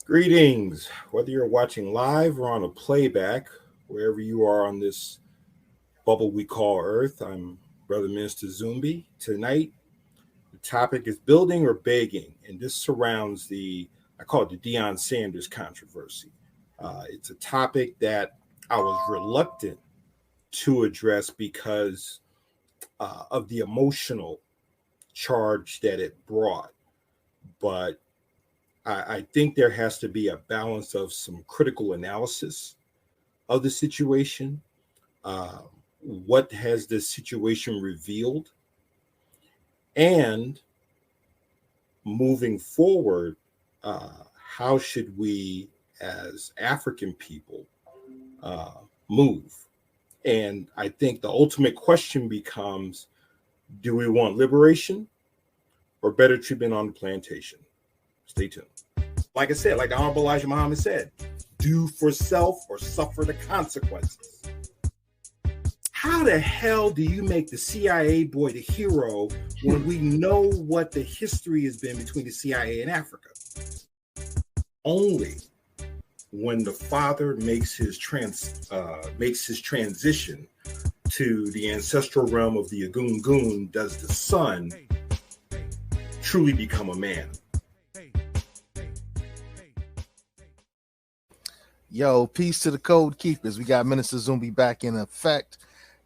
Greetings, whether you're watching live or on a playback, wherever you are on this bubble we call Earth. I'm Brother Minister Zumbi. Tonight, the topic is building or begging, and this surrounds I call it the Deion Sanders controversy. It's a topic that I was reluctant to address because of the emotional charge that it brought. But I think there has to be a balance of some critical analysis of the situation. What has this situation revealed? And moving forward, how should we as African people move? And I think the ultimate question becomes, do we want liberation or better treatment on the plantation? Stay tuned. Like I said, like the Honorable Elijah Muhammad said, do for self or suffer the consequences. How the hell do you make the CIA boy the hero when we know what the history has been between the CIA and Africa? Only when the father makes his transition to the ancestral realm of the Agun does the son truly become a man. Yo, peace to the code keepers. We got Minister Zumbi back in effect.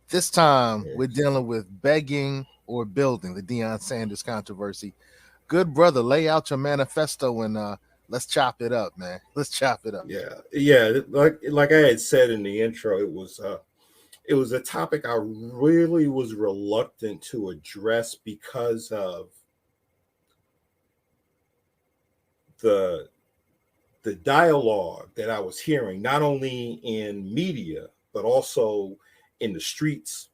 This time we're dealing with begging or building, the Deion Sanders controversy. Good brother, lay out your manifesto and let's chop it up, man. Let's chop it up. Yeah. Like I had said in the intro, it was a topic I really was reluctant to address because of the dialogue that I was hearing, not only in media, but also in the streets.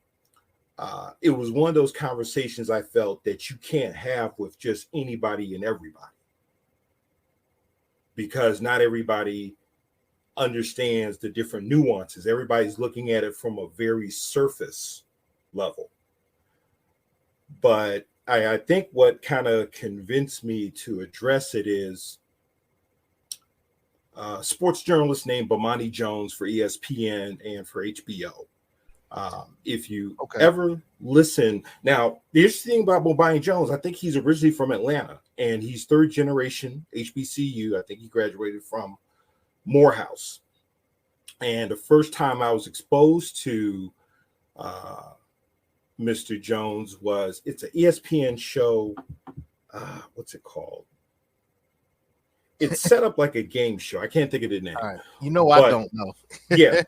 It was one of those conversations I felt that you can't have with just anybody and everybody, because not everybody understands the different nuances. Everybody's looking at it from a very surface level. But I think what kind of convinced me to address it is sports journalist named Bomani Jones for ESPN and for HBO. If you ever listen, now the interesting thing about Bomani Jones, I think he's originally from Atlanta and he's third generation HBCU. I think he graduated from Morehouse. And the first time I was exposed to Mr. Jones it's an ESPN show. What's it called? It's set up like a game show. I can't think of the name. All right. I don't know. Yeah.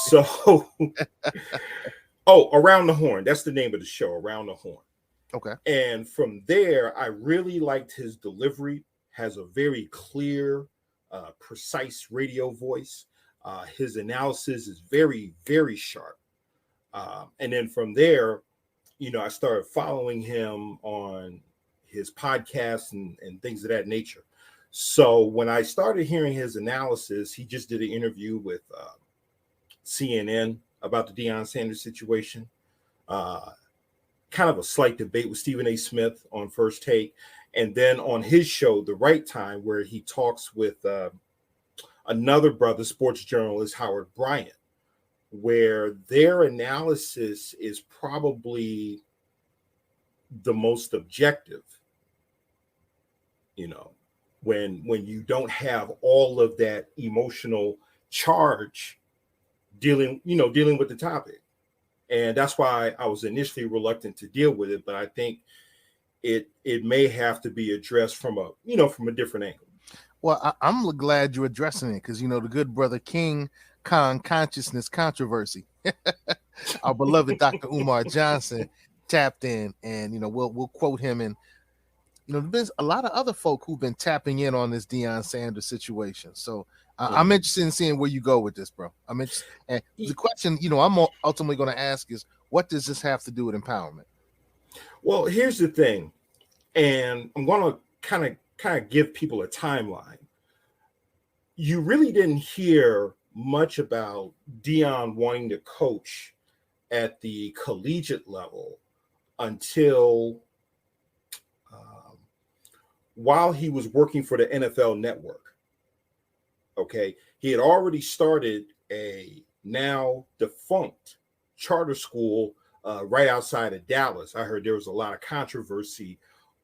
So, Around the Horn. That's the name of the show, Around the Horn. Okay. And from there, I really liked his delivery. Has a very clear, precise radio voice. His analysis is very, very sharp. And then from there, I started following him on his podcasts and things of that nature. So when I started hearing his analysis, he just did an interview with CNN about the Deion Sanders situation. Kind of a slight debate with Stephen A. Smith on First Take. And then on his show, The Right Time, where he talks with another brother, sports journalist, Howard Bryant, where their analysis is probably the most objective, when you don't have all of that emotional charge dealing with the topic. And that's why I was initially reluctant to deal with it, but I think it may have to be addressed from a different angle. Well, I'm glad you're addressing it because the good brother King Khan consciousness controversy. Our beloved Dr. Umar Johnson tapped in, and we'll quote him. And there's a lot of other folk who've been tapping in on this Deion Sanders situation. So I'm interested in seeing where you go with this, bro. I'm interested. And the question, I'm ultimately going to ask is, what does this have to do with empowerment? Well, here's the thing, and I'm going to kind of give people a timeline. You really didn't hear much about Deion wanting to coach at the collegiate level until while he was working for the NFL Network. Okay. He had already started a now defunct charter school right outside of Dallas. I heard there was a lot of controversy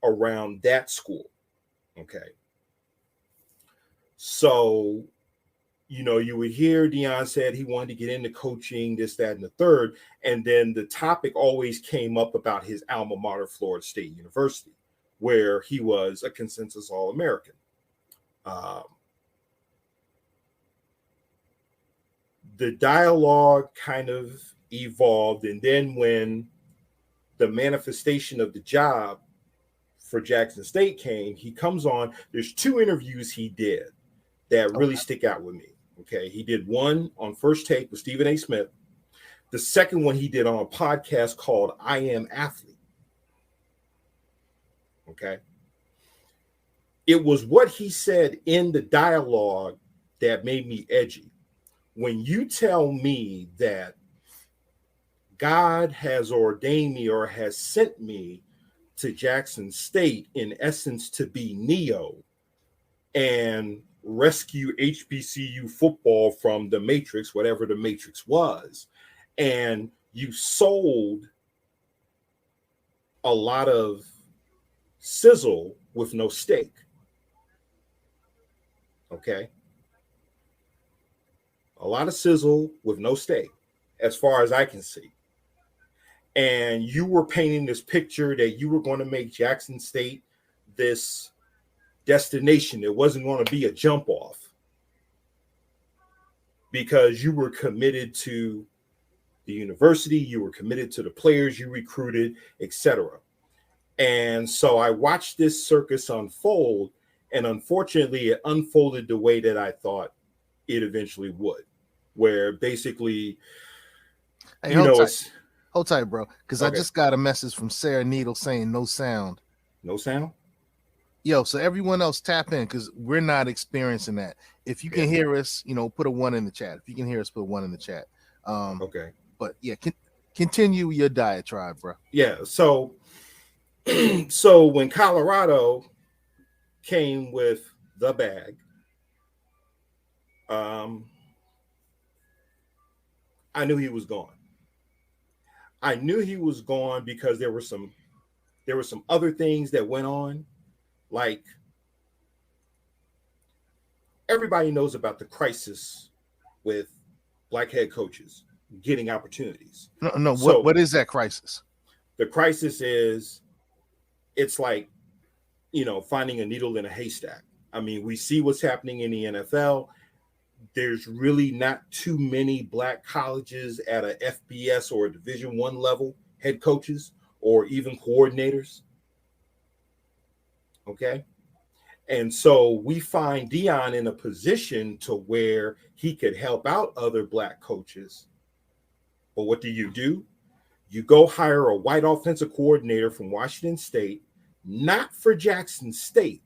around that school. Okay. So, you would hear Deion said he wanted to get into coaching, this, that, and the third. And then the topic always came up about his alma mater, Florida State University, where he was a consensus All-American. The dialogue kind of evolved. And then when the manifestation of the job for Jackson State came, he comes on. There's 2 interviews he did that really stick out with me. Okay. He did one on First Take with Stephen A. Smith. The second one he did on a podcast called I Am Athlete. Okay. It was what he said in the dialogue that made me edgy. When you tell me that God has ordained me or has sent me to Jackson State, in essence, to be Neo and rescue HBCU football from the Matrix, whatever the Matrix was, and you sold a lot of sizzle with no steak. Okay. A lot of sizzle with no steak, as far as I can see. And you were painting this picture that you were going to make Jackson State this destination. It wasn't going to be a jump off because you were committed to the university, you were committed to the players you recruited, etc. And so I watched this circus unfold, and unfortunately, it unfolded the way that I thought it eventually would, where basically, hey, hold tight, bro, because okay. I just got a message from Sarah Needle saying no sound. No sound? Yo, so everyone else tap in because we're not experiencing that. If you can hear us, put a 1 in the chat. If you can hear us, put a 1 in the chat. Okay. But yeah, continue your diatribe, bro. Yeah. So when Colorado came with the bag, I knew he was gone. I knew he was gone because there were some other things that went on. Like, everybody knows about the crisis with black head coaches getting opportunities. No. So, what is that crisis? The crisis is, it's like, finding a needle in a haystack. I mean, we see what's happening in the NFL. There's really not too many black colleges at a FBS or a Division I level head coaches or even coordinators. Okay. And so we find Deion in a position to where he could help out other black coaches. But what do? You go hire a white offensive coordinator from Washington State, not for Jackson State,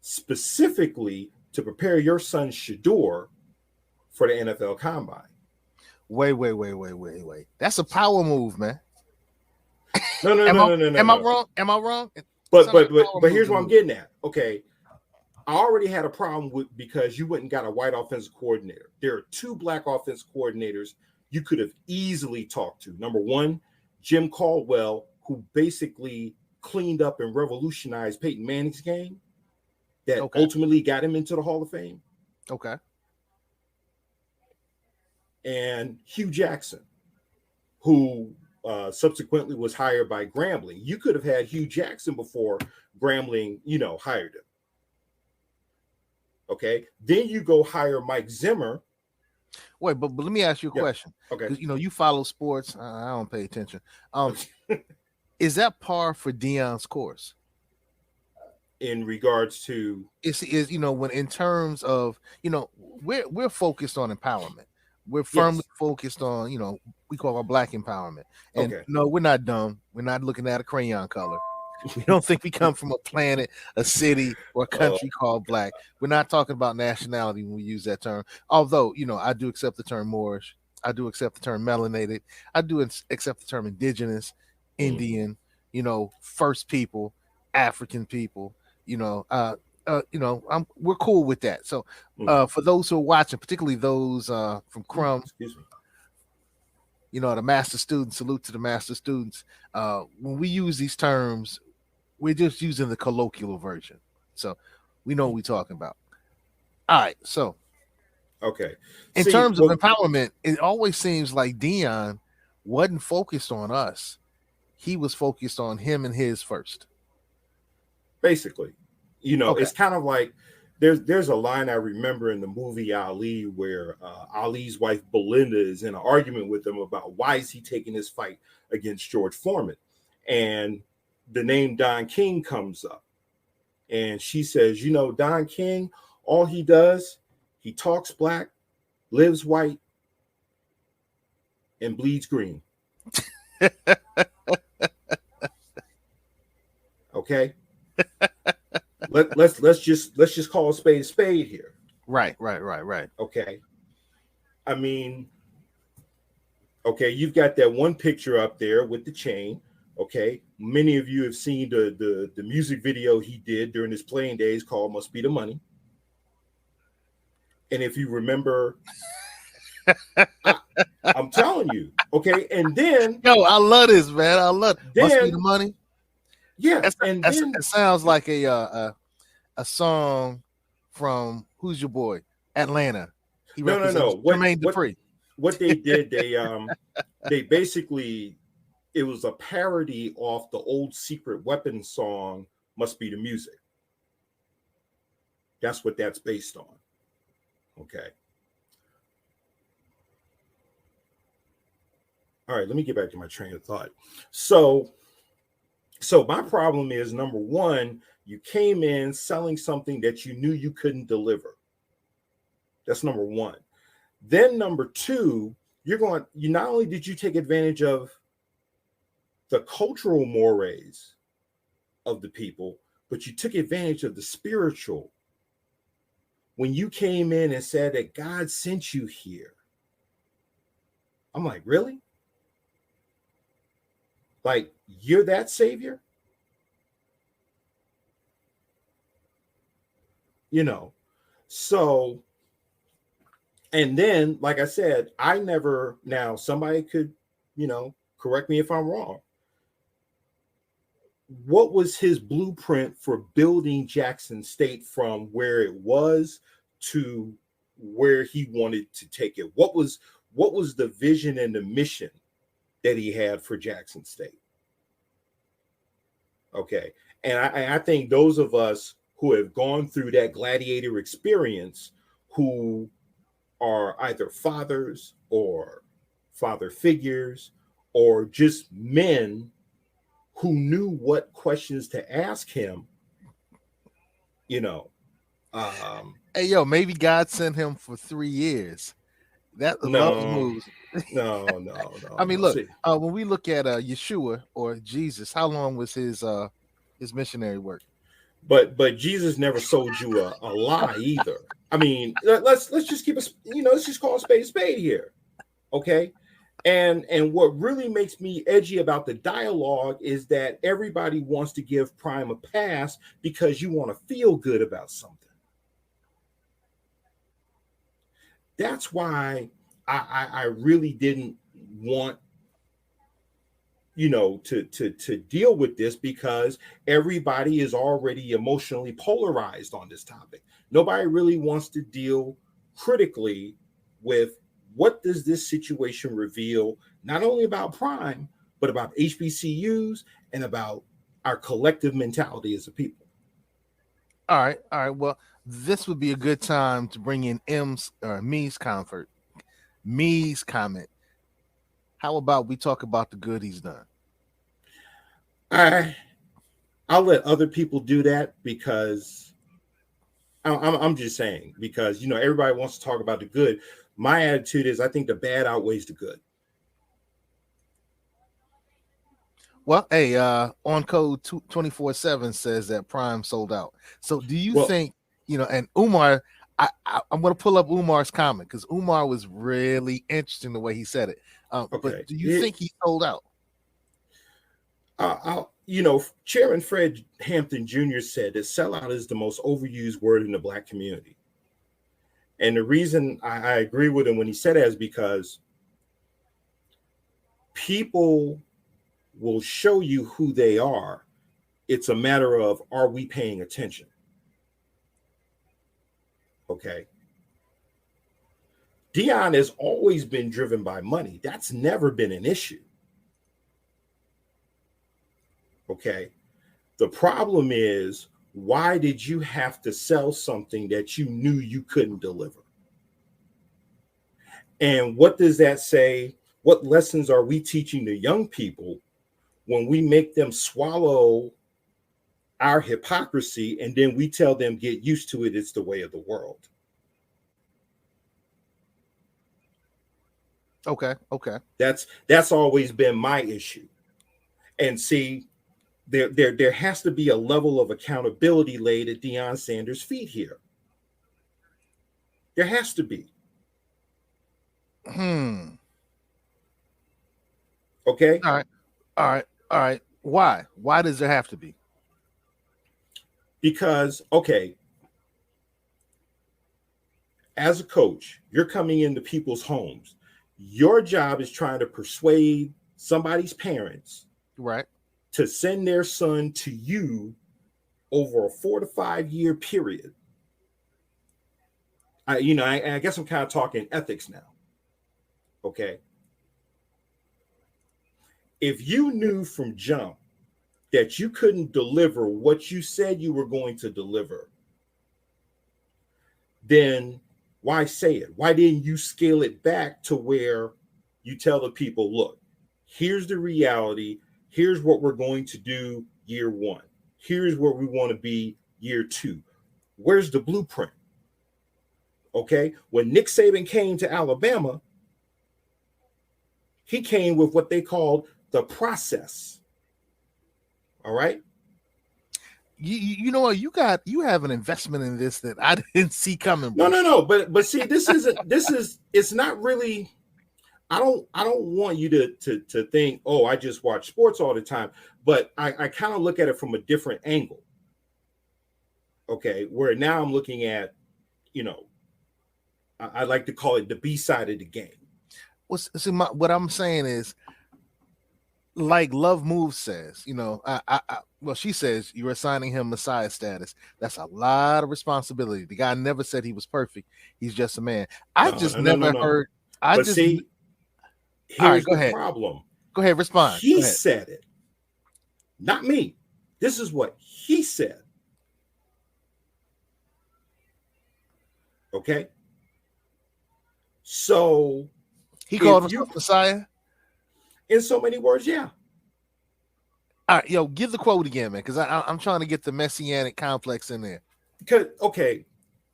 specifically to prepare your son Shador for the NFL Combine. Wait. That's a power move, man. No. Am I wrong? Am I wrong? But here's what I'm getting at. Okay. I already had a problem with, because you went and got a white offensive coordinator. There are 2 black offensive coordinators you could have easily talked to. Number 1, Jim Caldwell, who basically cleaned up and revolutionized Peyton Manning's game that ultimately got him into the Hall of Fame. Okay. And Hugh Jackson, who subsequently was hired by Grambling. You could have had Hugh Jackson before Grambling, hired him. Okay. Then you go hire Mike Zimmer. Wait, but let me ask you a question. Okay. You follow sports. I don't pay attention. Is that par for Deion's course? In regards to, is when in terms of, we're focused on empowerment. We're firmly focused on, we call our black empowerment. And no, we're not dumb. We're not looking at a crayon color. We don't think we come from a planet, a city, or a country called black. We're not talking about nationality when we use that term. Although, I do accept the term Moorish. I do accept the term melanated. I do accept the term indigenous, Indian, First people, African people. we're cool with that. So for those who are watching, particularly those from Crum, excuse me, the master students, salute to the master students. When we use these terms, we're just using the colloquial version. So we know what we're talking about. All right. So okay. in terms of empowerment, it always seems like Deion wasn't focused on us. He was focused on him and his first. Basically, It's kind of like there's a line I remember in the movie Ali where Ali's wife Belinda is in an argument with him about why is he taking this fight against George Foreman, and the name Don King comes up, and she says, Don King, all he does, he talks black, lives white, and bleeds green. Okay. Let's just call a spade here. Right. Okay. I mean, okay, you've got that one picture up there with the chain. Okay. Many of you have seen the music video he did during his playing days called Must Be the Money. And if you remember, I'm telling you, okay. And then I love this, man. I love Must Be the Money. Yeah, it sounds like a song from Who's Your Boy? Atlanta. No. Jermaine Dupri. What they did, they basically, it was a parody off the old Secret Weapons song, Must Be the Music. That's what that's based on. Okay. All right, let me get back to my train of thought. So my problem is, number one, you came in selling something that you knew you couldn't deliver. That's number one. Then number two, you not only did you take advantage of the cultural mores of the people, but you took advantage of the spiritual. When you came in and said that God sent you here, I'm like, really? Like, you're that savior? So, and then, like I said, now somebody could, correct me if I'm wrong. What was his blueprint for building Jackson State from where it was to where he wanted to take it? What was the vision and the mission that he had for Jackson State? Okay. And I think those of us who have gone through that gladiator experience, who are either fathers or father figures or just men who knew what questions to ask him, Hey, yo, maybe God sent him for 3 years. That loves moves. No. I mean, look, when we look at Yeshua or Jesus, how long was his missionary work? But Jesus never sold you a lie either. I mean, let's just keep let's just call a spade here, okay? And what really makes me edgy about the dialogue is that everybody wants to give Prime a pass because you want to feel good about something. That's why I really didn't want to deal with this, because everybody is already emotionally polarized on this topic. Nobody really wants to deal critically with what does this situation reveal, not only about Prime, but about HBCUs and about our collective mentality as a people. All right. Well, this would be a good time to bring in Me's comment. How about we talk about the good he's done? I'll let other people do that, because I'm just saying, because everybody wants to talk about the good. My attitude is I think the bad outweighs the good. Well, hey, on code 24/7 says that Prime sold out. So do you think, and Umar, I'm going to pull up Umar's comment, because Umar was really interesting the way he said it. Okay. But do you think he sold out? Chairman Fred Hampton Jr. said that sellout is the most overused word in the Black community. And the reason I agree with him when he said that is because people will show you who they are. It's a matter of, are we paying attention? Okay. Deion has always been driven by money. That's never been an issue. Okay. The problem is, why did you have to sell something that you knew you couldn't deliver? And what does that say? What lessons are we teaching the young people when we make them swallow our hypocrisy and then we tell them, get used to it, it's the way of the world? Okay. That's always been my issue. And see, there has to be a level of accountability laid at Deion Sanders' feet here. There has to be. Okay. All right. Why does there have to be? Because, okay, as a coach, you're coming into people's homes. Your job is trying to persuade somebody's parents, right, to send their son to you over a 4 to 5 year period. I guess I'm kind of talking ethics now. Okay. If you knew from jump that you couldn't deliver what you said you were going to deliver, then why say it? Why didn't you scale it back to where you tell the people, look, here's the reality. Here's what we're going to do year one. Here's where we want to be year two. Where's the blueprint? Okay. When Nick Saban came to Alabama, he came with what they called the process. All right. You know what? You have an investment in this that I didn't see coming. No. But see, it's not really. I don't want you to think, oh, I just watch sports all the time. But I kind of look at it from a different angle. Okay, where now I'm looking at, I like to call it the B side of the game. Well, see, what I'm saying is, like Love Moves says, well, she says you're assigning him Messiah status. That's a lot of responsibility. The guy never said he was perfect. He's just a man. I never heard. Here's the problem. Go ahead, respond. He said it, not me. This is what he said. Okay. So he called himself Messiah? In so many words, yeah. All right, give the quote again, man, because I'm trying to get the messianic complex in there. Okay.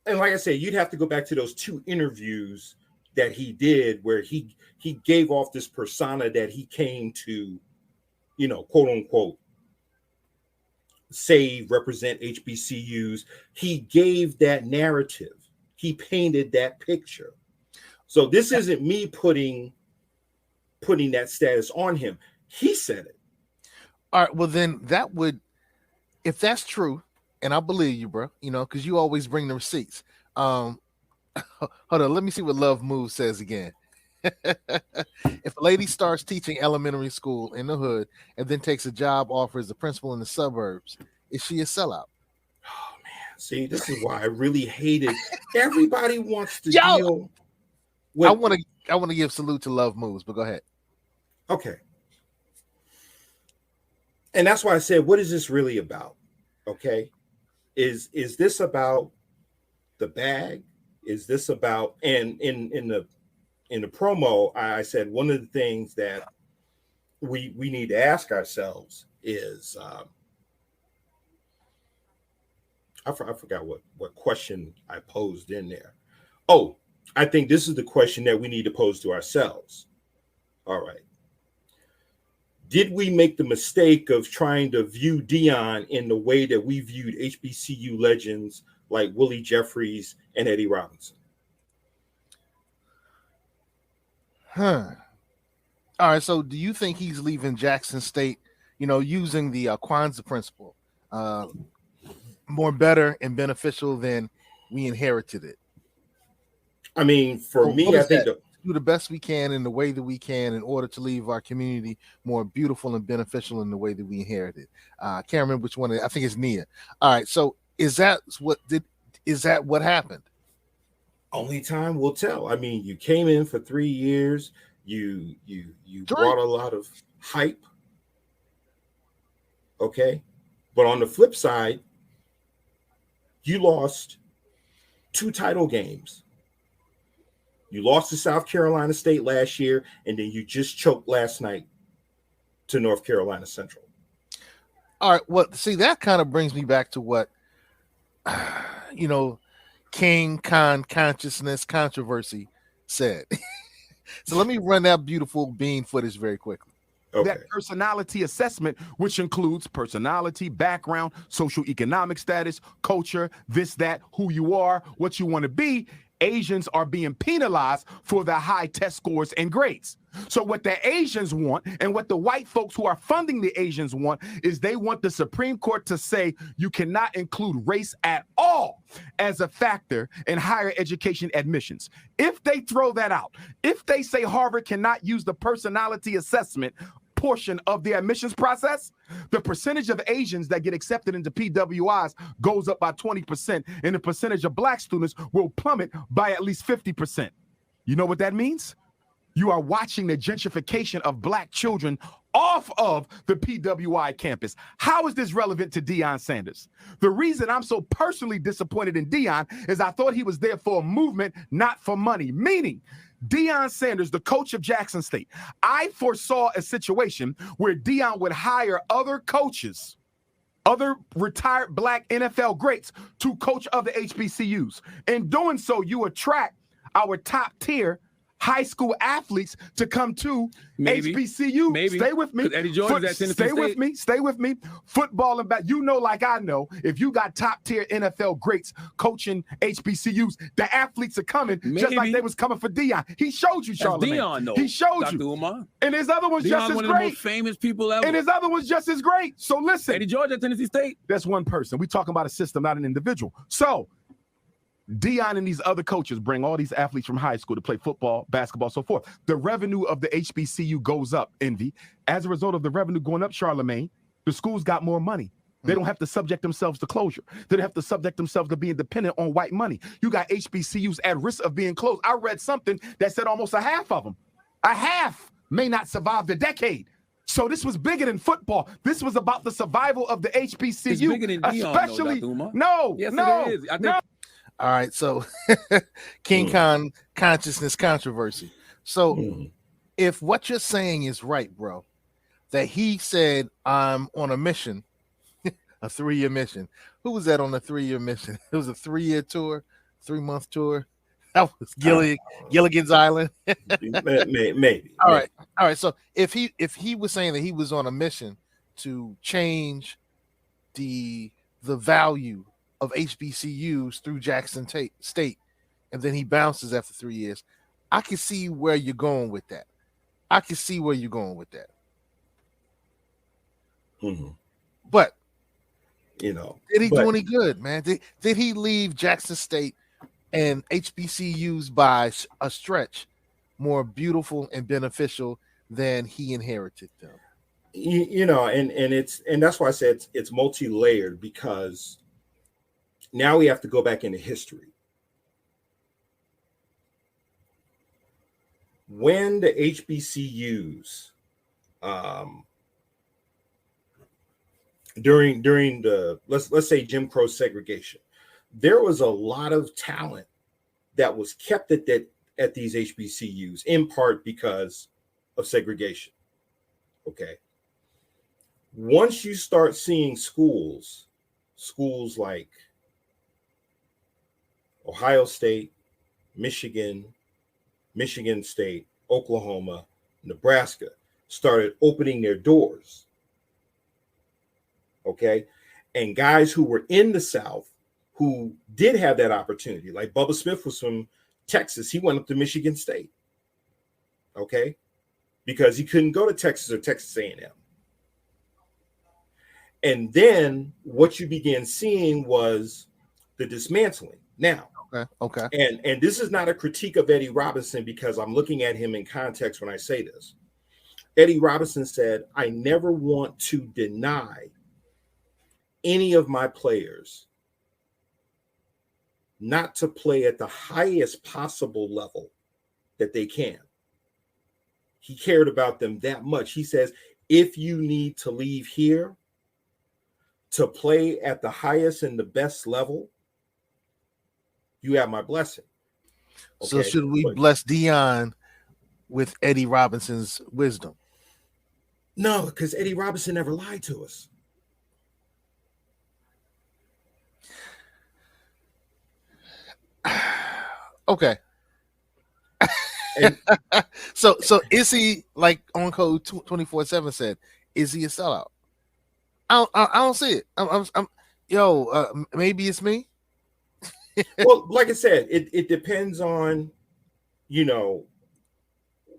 And like I said, you'd have to go back to those 2 interviews that he did where he gave off this persona that he came to, quote unquote, save, represent HBCUs. He gave that narrative. He painted that picture. So this isn't me putting that status on him. He said it. All right. Well, then that would, if that's true, and I believe you, bro, because you always bring the receipts. Hold on. Let me see what Love Move says again. If a lady starts teaching elementary school in the hood and then takes a job offer as a principal in the suburbs, is she a sellout? Oh, man. See, this is why I really hate it. Everybody wants to deal with... I want to give salute to Love Moves, but go ahead. Okay. And that's why I said, what is this really about? Okay. Is this about the bag? Is this about, and in the promo, I said, one of the things that we need to ask ourselves is, I forgot what question I posed in there. Oh, I think this is the question that we need to pose to ourselves. All right. Did we make the mistake of trying to view Deion in the way that we viewed HBCU legends like Willie Jeffries and Eddie Robinson? All right. So do you think he's leaving Jackson State using the Kwanzaa principle, more better and beneficial than we inherited it. I mean, for me, I think do the best we can in the way that we can in order to leave our community more beautiful and beneficial in the way that we inherited. I can't remember which one. I think it's Nia. All right. So is that what happened? Only time will tell. I mean, you came in for 3 years. You brought a lot of hype. Okay. But on the flip side, you lost 2 title games. You lost to South Carolina State last year, and then you just choked last night to North Carolina Central. All right. Well, see, that kind of brings me back to what, King Consciousness Controversy said. So let me run that beautiful bean footage very quickly. Okay. That personality assessment, which includes personality, background, social economic status, culture, this, that, who you are, what you want to be. Asians are being penalized for the high test scores and grades. So what the Asians want and what the white folks who are funding the Asians want is they want the Supreme Court to say you cannot include race at all as a factor in higher education admissions. If they throw that out, if they say Harvard cannot use the personality assessment portion of the admissions process, the percentage of Asians that get accepted into PWIs goes up by 20%, and the percentage of black students will plummet by at least 50%. You know what that means? You are watching the gentrification of black children off of the PWI campus. How is this relevant to Deion Sanders? The reason I'm so personally disappointed in Deion is I thought he was there for a movement, not for money, meaning Deion Sanders, the coach of Jackson State, I foresaw a situation where Deion would hire other coaches, other retired black NFL greats to coach other HBCUs. In doing so, you attract our top tier high school athletes to come to HBCU. Maybe. Stay with me. Eddie George is at Tennessee Stay State. with me. Stay with me. Football and back. You know, like I know, if you got top tier NFL greats coaching HBCUs, the athletes are coming just like they was coming for Deion. He showed you, Charlamagne. Deion, though. He showed Dr. you. Umar. And his other one's just as one great. Of the most famous people ever. And his other one's just as great. So listen. Eddie George at Tennessee State. That's one person. We talking about a system, not an individual. So Deion and these other coaches bring all these athletes from high school to play football, basketball, so forth. The revenue of the HBCU goes up, Envy. As a result of the revenue going up, Charlamagne, the schools got more money. They don't have to subject themselves to closure. They don't have to subject themselves to being dependent on white money. You got HBCUs at risk of being closed. I read something that said almost a half of them. A half may not survive the decade. So this was bigger than football. This was about the survival of the HBCU. It's bigger than Deion, especially, though, Dr. Umar. No, yes, no, it is. I think no. All right, so King Consciousness Controversy. So if what you're saying is right, bro, that he said, I'm on a mission, a 3-year mission. Who was that on the 3-year mission? It was a 3-year tour, 3-month tour. That was Gilligan's Island. Maybe. All right. So if he was saying that he was on a mission to change the value of HBCUs through Jackson State, and then he bounces after 3 years, I can see where you're going with that. But did he do any good, man? Did he leave Jackson State and HBCUs by a stretch more beautiful and beneficial than he inherited them? And that's why I said it's multi-layered, because now we have to go back into history. When the HBCUs, during the let's say Jim Crow segregation, there was a lot of talent that was kept at these HBCUs, in part because of segregation. Okay. Once you start seeing schools like Ohio State, Michigan State, Oklahoma, Nebraska started opening their doors. Okay. And guys who were in the South who did have that opportunity, like Bubba Smith was from Texas. He went up to Michigan State. Okay. Because he couldn't go to Texas or Texas A&M. And then what you began seeing was the dismantling. Now, Okay. and this is not a critique of Eddie Robinson, because I'm looking at him in context when I say this. Eddie Robinson said, I never want to deny any of my players not to play at the highest possible level that they can. He cared about them that much. He says, if you need to leave here to play at the highest and the best level, you have my blessing. Okay? So should we bless Deion with Eddie Robinson's wisdom? No, because Eddie Robinson never lied to us. Okay. So is he, like on code 24/7 said, is he a sellout? I don't see it. Maybe it's me. Well, like I said, it depends on,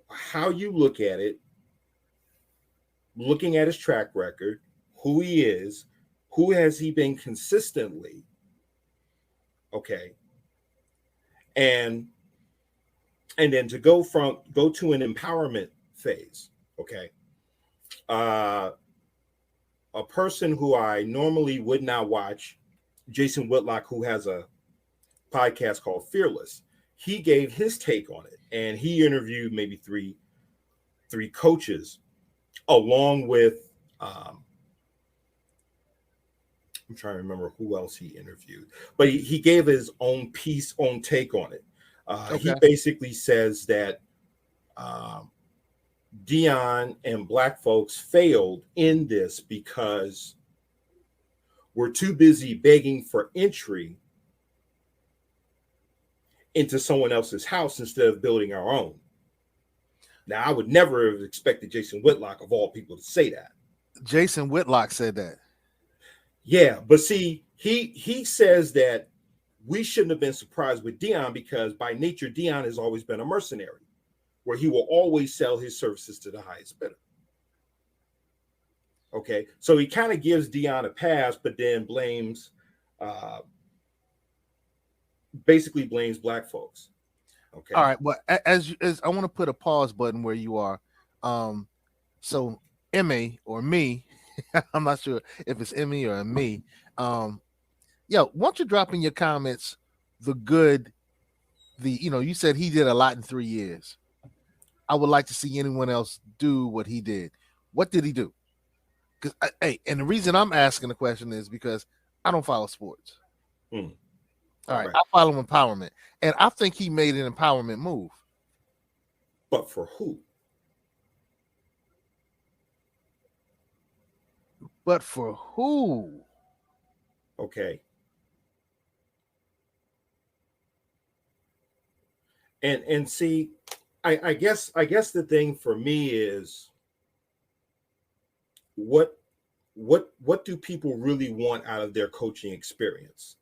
how you look at it, looking at his track record, who he is, who has he been consistently, okay, and then to go to an empowerment phase, okay. A person who I normally would not watch, Jason Whitlock, who has a podcast called Fearless, he gave his take on it, and he interviewed maybe three coaches, along with I'm trying to remember who else he interviewed, but he gave his own take on it. He basically says that Deion and Black folks failed in this because we're too busy begging for entry into someone else's house instead of building our own. Now, I would never have expected Jason Whitlock, of all people, to say that. Jason Whitlock said that. Yeah, but see, he says that we shouldn't have been surprised with Deion, because by nature, Deion has always been a mercenary, where he will always sell his services to the highest bidder. Okay, so he kind of gives Deion a pass, but then basically blames Black folks. Okay. All right. Well, as I want to put a pause button where you are. So Emmy or me, I'm not sure if it's Emmy or me. Why don't you drop in your comments you said he did a lot in 3 years. I would like to see anyone else do what he did. What did he do? Because and the reason I'm asking the question is because I don't follow sports. All right, I follow empowerment, and I think he made an empowerment move. But for who? Okay. And see, I guess the thing for me is what do people really want out of their coaching experience?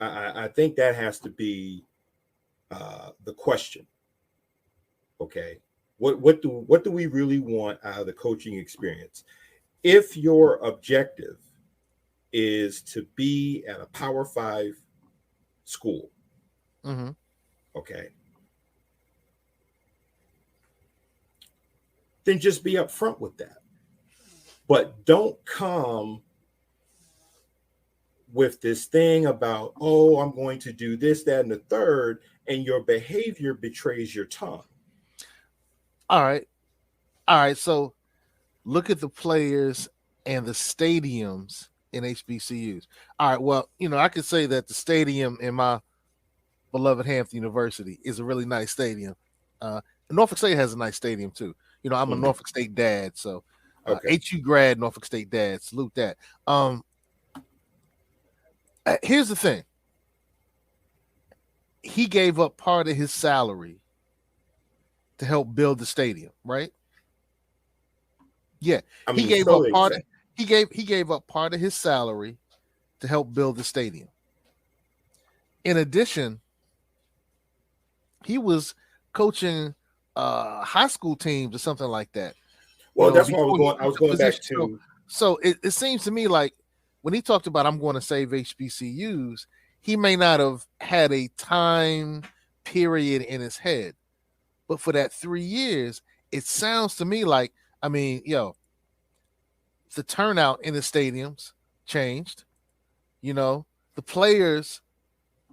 I think that has to be the question. Okay, what do we really want out of the coaching experience? If your objective is to be at a Power 5 school, okay, then just be upfront with that. But don't come with this thing about, oh, I'm going to do this, that, and the third, and your behavior betrays your tongue. All right. So look at the players and the stadiums in HBCUs. All right. Well, I could say that the stadium in my beloved Hampton University is a really nice stadium. Norfolk State has a nice stadium too. I'm a Norfolk State dad, so HU grad, Norfolk State dad. Salute that. Here's the thing. He gave up part of his salary to help build the stadium, right? Yeah, he gave up part of his salary to help build the stadium. In addition, he was coaching high school teams or something like that. Well, that's why I was going back to So it seems to me like when he talked about I'm going to save HBCUs, he may not have had a time period in his head, but for that 3 years, it sounds to me like, I mean, the turnout in the stadiums changed. The players,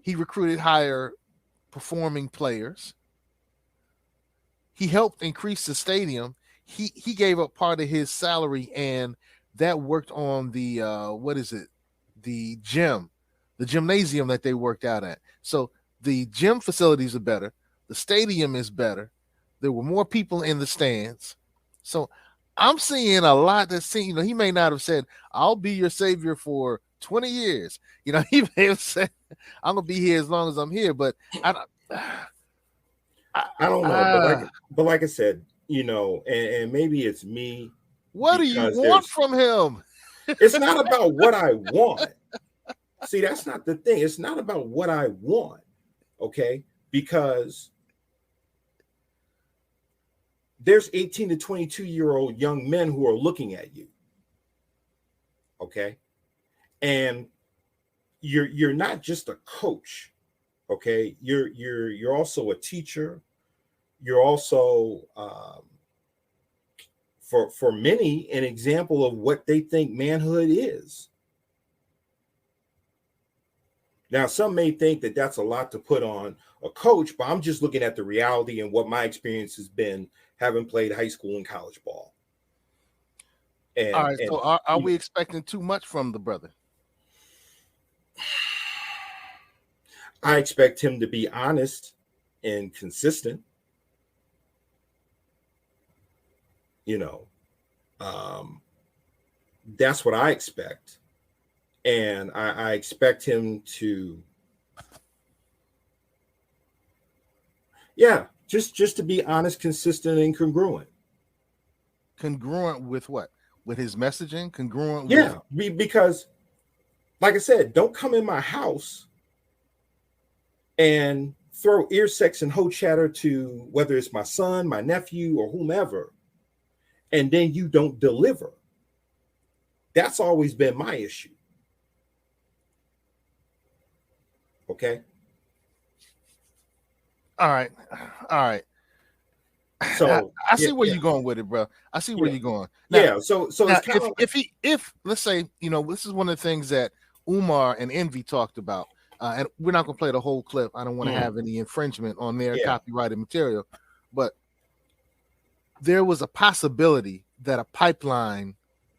he recruited higher performing players. He helped increase the stadium. He gave up part of his salary, and that worked on the the gymnasium that they worked out at. So the gym facilities are better. The stadium is better. There were more people in the stands. So I'm seeing a lot that's he may not have said, I'll be your savior for 20 years. He may have said, I'm gonna be here as long as I'm here, but I don't know, but like I said, and maybe it's me. What do you want from him? It's not about what I want. See, that's not the thing. It's not about what I want, okay? Because there's 18 to 22-year-old young men who are looking at you, okay? And you're not just a coach, okay? You're also a teacher. You're also for many an example of what they think manhood is. Now, some may think that that's a lot to put on a coach, but I'm just looking at the reality and what my experience has been having played high school and college ball. And, all right, so are we expecting too much from the brother? I expect him to be honest and consistent. That's what I expect. And I expect him to, just to be honest, consistent, and congruent. Congruent with what? With his messaging? Congruent with... because, like I said, don't come in my house and throw ear sex and hoe chatter to whether it's my son, my nephew, or whomever, and then you don't deliver. That's always been my issue. Okay. All right. So I see where you're going with it, bro. I see where you're going. Now, so now, if let's say, this is one of the things that Umar and Envy talked about, and we're not gonna play the whole clip. I don't want to have any infringement on their copyrighted material, but there was a possibility that a pipeline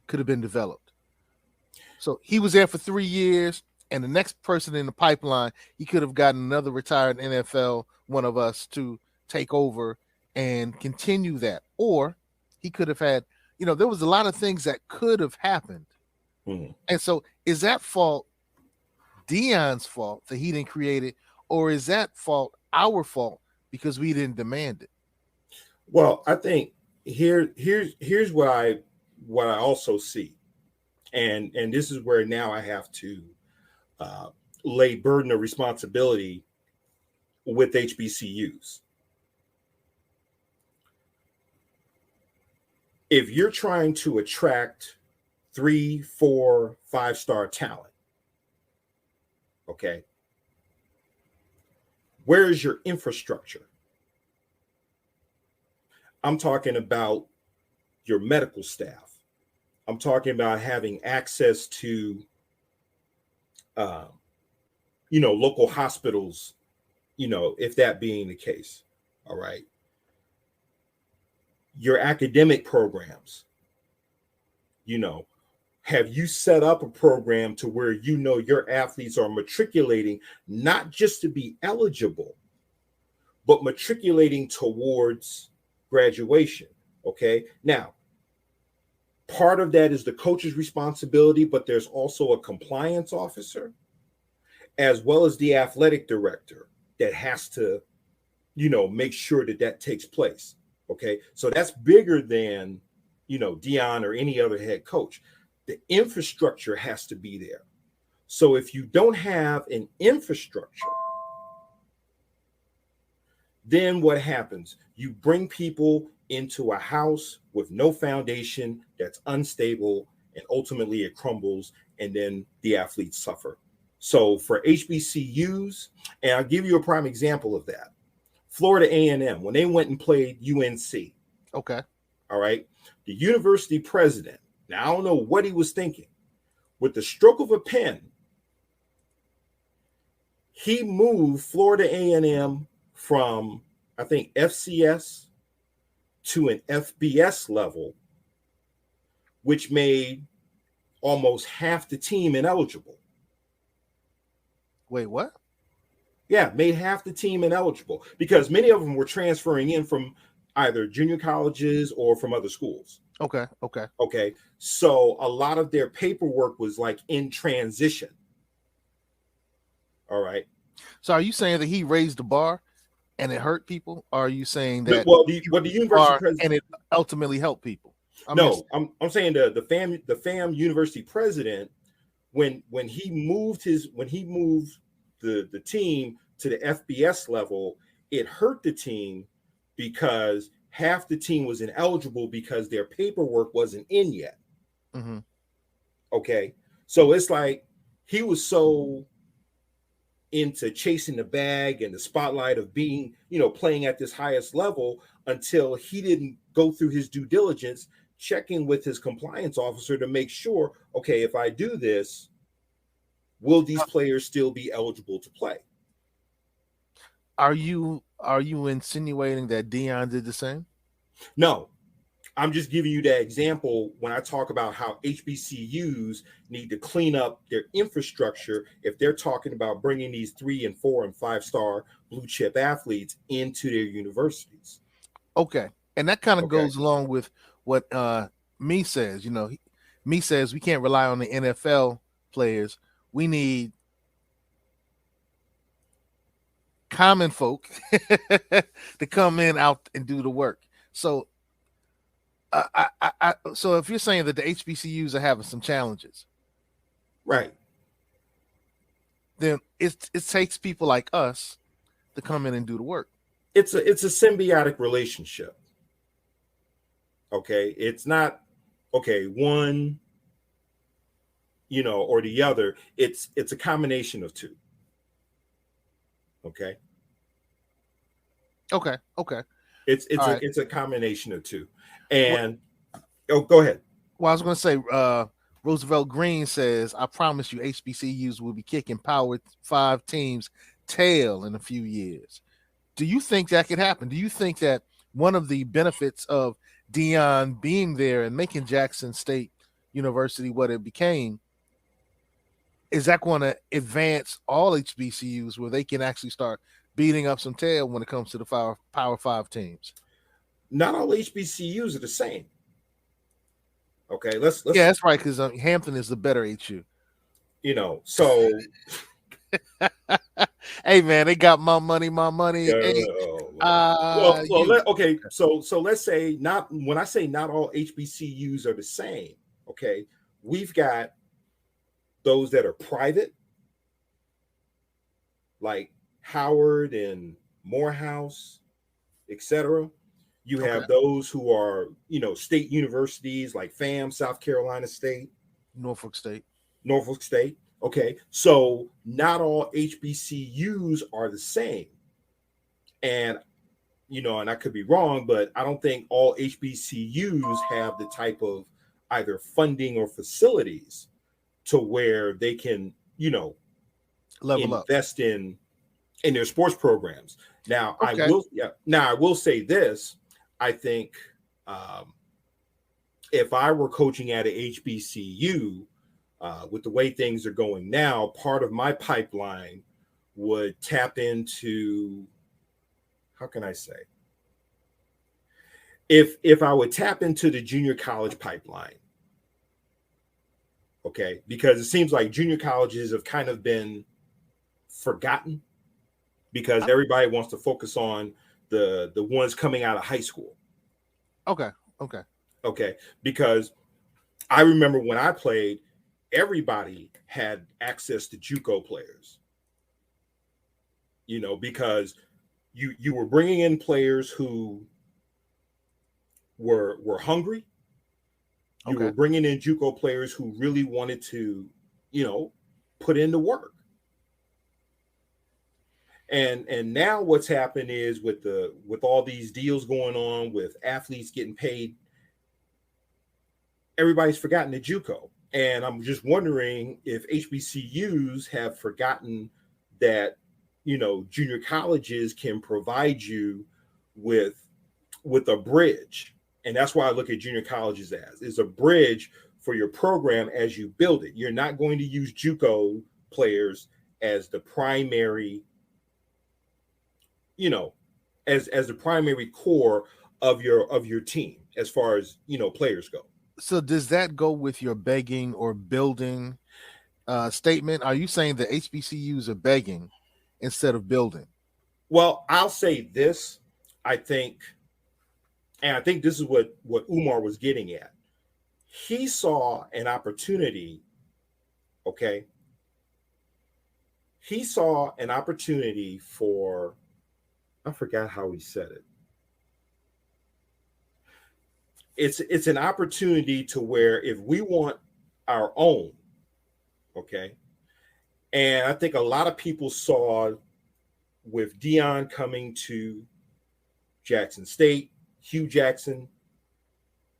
could have been developed. So he was there for 3 years. And the next person in the pipeline, he could have gotten another retired NFL, one of us, to take over and continue that. Or he could have had, there was a lot of things that could have happened. Mm-hmm. And so is that fault Deion's fault that he didn't create it? Or is that fault our fault because we didn't demand it? Well, I think here's what I also see. And this is where now I have to lay burden of responsibility with HBCUs. If you're trying to attract 3, 4, 5-star talent, okay, where is your infrastructure? I'm talking about your medical staff. I'm talking about having access to local hospitals, if that being the case. All right. Your academic programs, have you set up a program to where your athletes are matriculating not just to be eligible, but matriculating towards graduation? Okay. Now, part of that is the coach's responsibility, but there's also a compliance officer as well as the athletic director that has to, make sure that takes place. Okay. So that's bigger than, Deion or any other head coach. The infrastructure has to be there. So if you don't have an infrastructure, then what happens? You bring people into a house with no foundation that's unstable, and ultimately it crumbles, and then the athletes suffer. So for HBCUs, and I'll give you a prime example of that. Florida A&M, when they went and played UNC, Okay. all right, the university president, now I don't know what he was thinking, with the stroke of a pen, he moved Florida A&M from, I think, FCS to an FBS level, which made almost half the team ineligible. Wait, what? Yeah, made half the team ineligible because many of them were transferring in from either junior colleges or from other schools. Okay. Okay. Okay. So a lot of their paperwork was like in transition. All right. So are you saying that he raised the bar and it hurt people? Or are you saying that Well, the university president, and it ultimately helped people? I'm saying the FAM university president, when he moved the team to the FBS level, it hurt the team because half the team was ineligible because their paperwork wasn't in yet. Mm-hmm. Okay. So it's like he was so into chasing the bag and the spotlight of being, playing at this highest level until he didn't go through his due diligence, checking with his compliance officer to make sure, okay, if I do this, will these players still be eligible to play? Are you insinuating that Deion did the same? No, I'm just giving you that example when I talk about how HBCUs need to clean up their infrastructure if they're talking about bringing these 3 and 4 and 5-star blue chip athletes into their universities. Okay. And that kind of goes along with what me says. Me says we can't rely on the NFL players. We need common folk to come out and do the work. So so if you're saying that the HBCUs are having some challenges, right, then it takes people like us to come in and do the work. It's a symbiotic relationship. Okay, it's not one, or the other. It's a combination of two. Okay. It's a combination of two. And go ahead. Well, I was going to say, Roosevelt Green says, I promise you HBCUs will be kicking Power 5 teams' tail in a few years. Do you think that could happen? Do you think that one of the benefits of Deion being there and making Jackson State University what it became, is that going to advance all HBCUs where they can actually start beating up some tail when it comes to the Power 5 teams? Not all HBCUs are the same. Okay, let's yeah, that's right, because Hampton is the better HU. So hey man, they got my money. Hey, okay. So let's say when I say not all HBCUs are the same. Okay, we've got those that are private, like Howard and Morehouse, etc. You have those who are, state universities like FAM, South Carolina State, Norfolk State. Okay, so not all HBCUs are the same. And, and I could be wrong, but I don't think all HBCUs have the type of either funding or facilities to where they can, level invest in their sports programs. Now, I will say this. I think if I were coaching at a HBCU, with the way things are going now, part of my pipeline would tap into, how can I say? If I would tap into the junior college pipeline, okay, because it seems like junior colleges have kind of been forgotten because everybody wants to focus on the ones coming out of high school. Okay. Because I remember when I played, everybody had access to JUCO players. Because you were bringing in players who were hungry, You Okay. were bringing in JUCO players who really wanted to, put in the work. And now what's happened is with all these deals going on with athletes getting paid, everybody's forgotten the JUCO. And I'm just wondering if HBCUs have forgotten that, junior colleges can provide you with a bridge. And that's why I look at junior colleges as is a bridge for your program as you build it. You're not going to use JUCO players as the primary, as the primary core of your team as far as players go. So does that go with your begging or building statement? Are you saying that HBCUs are begging instead of building? Well, I'll say this. I think this is what Umar was getting at. He saw an opportunity, okay? He saw an opportunity for, I forgot how he said it. It's an opportunity to where if we want our own, okay? And I think a lot of people saw with Deion coming to Jackson State, Hugh Jackson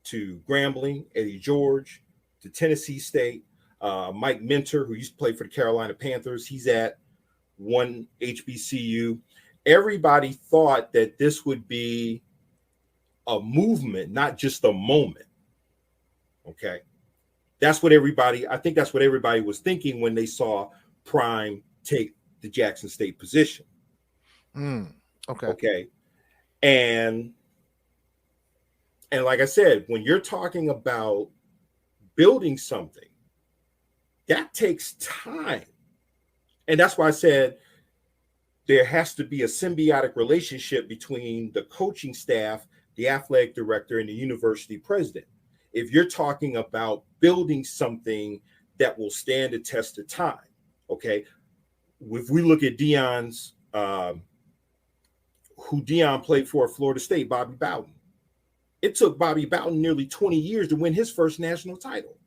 to Grambling, Eddie George to Tennessee State, Mike Minter, who used to play for the Carolina Panthers, he's at one HBCU. Everybody thought that this would be a movement, not just a moment. Okay. I think that's what everybody was thinking when they saw Prime take the Jackson State position. Okay. Okay. And like I said, when you're talking about building something, that takes time. And that's why I said there has to be a symbiotic relationship between the coaching staff, the athletic director, and the university president. If you're talking about building something that will stand the test of time, okay? If we look at Deion's, who Deion played for at Florida State, Bobby Bowden. It took Bobby Bowden nearly 20 years to win his first national title.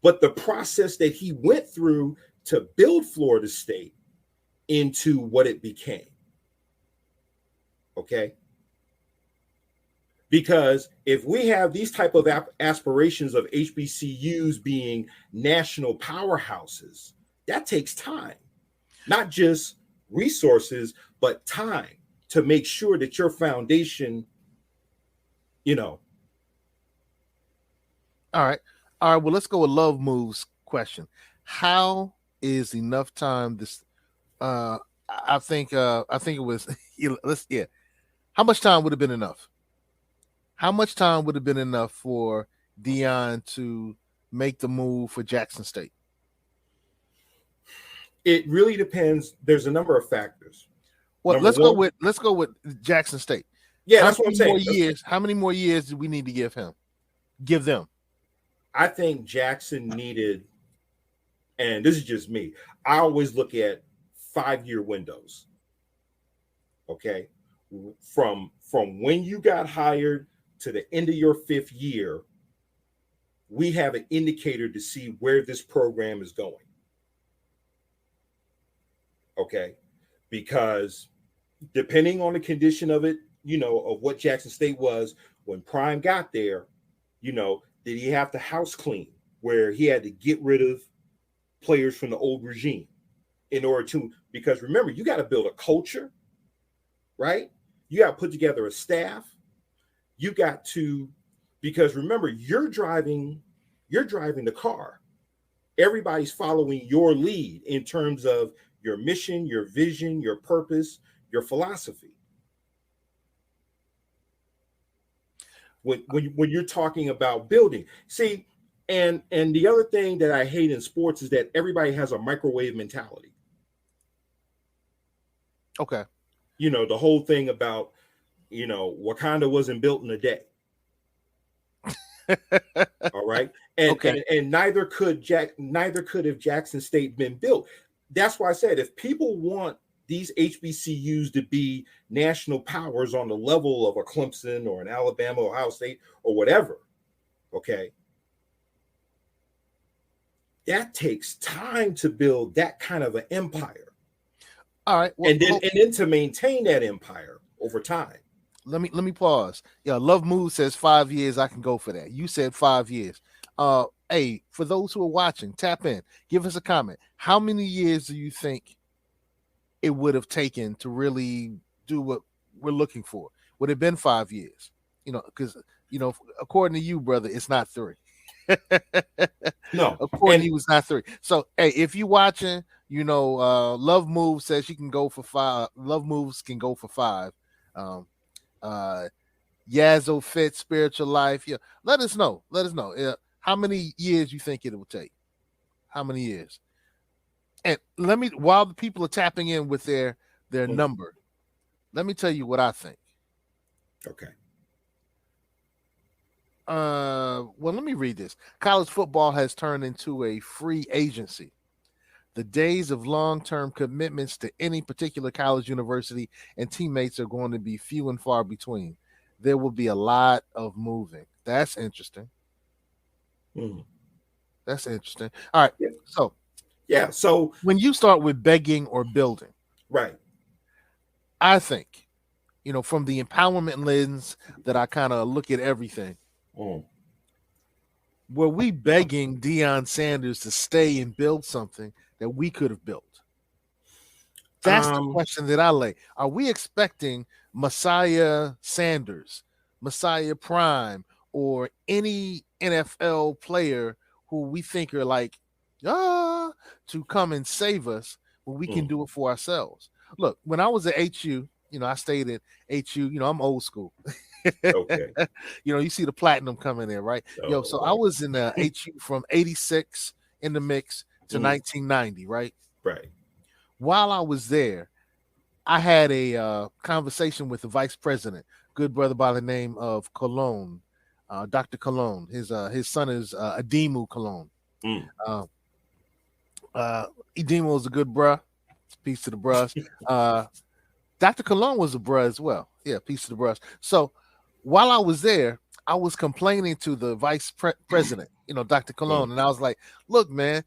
But the process that he went through to build Florida State into what it became, okay? Because if we have these type of aspirations of HBCUs being national powerhouses, that takes time, not just resources, but time to make sure that your foundation, All right. Well, let's go with Love Moves question. How is enough time this I think it was how much time would have been enough? How much time would have been enough for Deion to make the move for Jackson State? It really depends. There's a number of factors. Well, let's go with Jackson State. Yeah, that's what I'm saying. How many more years do we need to give them? I think Jackson needed, and this is just me, I always look at 5-year windows. Okay. From when you got hired to the end of your 5th year, we have an indicator to see where this program is going. Okay. Because depending on the condition of it, of what Jackson State was when Prime got there, did he have to house clean where he had to get rid of players from the old regime in order to, because remember, you got to build a culture, right? You got to put together a staff. You got to, because remember, you're driving the car. Everybody's following your lead in terms of your mission, your vision, your purpose, your philosophy. When you're talking about building, see, and the other thing that I hate in sports is that everybody has a microwave mentality. Okay. The whole thing about, Wakanda wasn't built in a day. All right. And, okay. and neither could have Jackson State been built. That's why I said, if people want these HBCUs to be national powers on the level of a Clemson or an Alabama, Ohio State, or whatever, Okay. That takes time to build that kind of an empire. All right. Well, And then to maintain that empire over time. let me pause. Yeah, Love Move says 5 years. I can go for that. You said 5 years. Hey, for those who are watching, tap in, give us a comment. How many years do you think it would have taken to really do what we're looking for? Would it have been 5 years? Because according to you, brother, it's not 3. No. According to you, it's not 3. So, hey, if you're watching, Love Move says she can go for 5. Love Moves can go for 5. Yazzo Fit Spiritual Life. Yeah, let us know. How many years you think it will take. How many years? And while the people are tapping in with their number, let me tell you what I think. Okay. Well, let me read this. College football has turned into a free agency. The days of long-term commitments to any particular college, university, and teammates are going to be few and far between. There will be a lot of moving. That's interesting. That's interesting. All right. Yeah. So when you start with begging or building, right, I think, from the empowerment lens that I kind of look at everything, were we begging Deion Sanders to stay and build something that we could have built? That's the question that I lay. Are we expecting Messiah Sanders, Messiah Prime, or any NFL player who we think are like, to come and save us when we can do it for ourselves? Look, when I was at HU, I stayed at HU, I'm old school. Okay. You see the platinum coming in, right? So I was in HU from 86 in the mix to 1990, right? Right. While I was there, I had a conversation with the vice president, good brother by the name of Cologne, Dr. Cologne. His son is Ademu Cologne. Ademu is a good bruh. Peace to the bruhs. Dr. Cologne was a bruh as well. Yeah, peace to the bruhs. So while I was there, I was complaining to the vice president, Dr. Cologne, and I was like, look, man,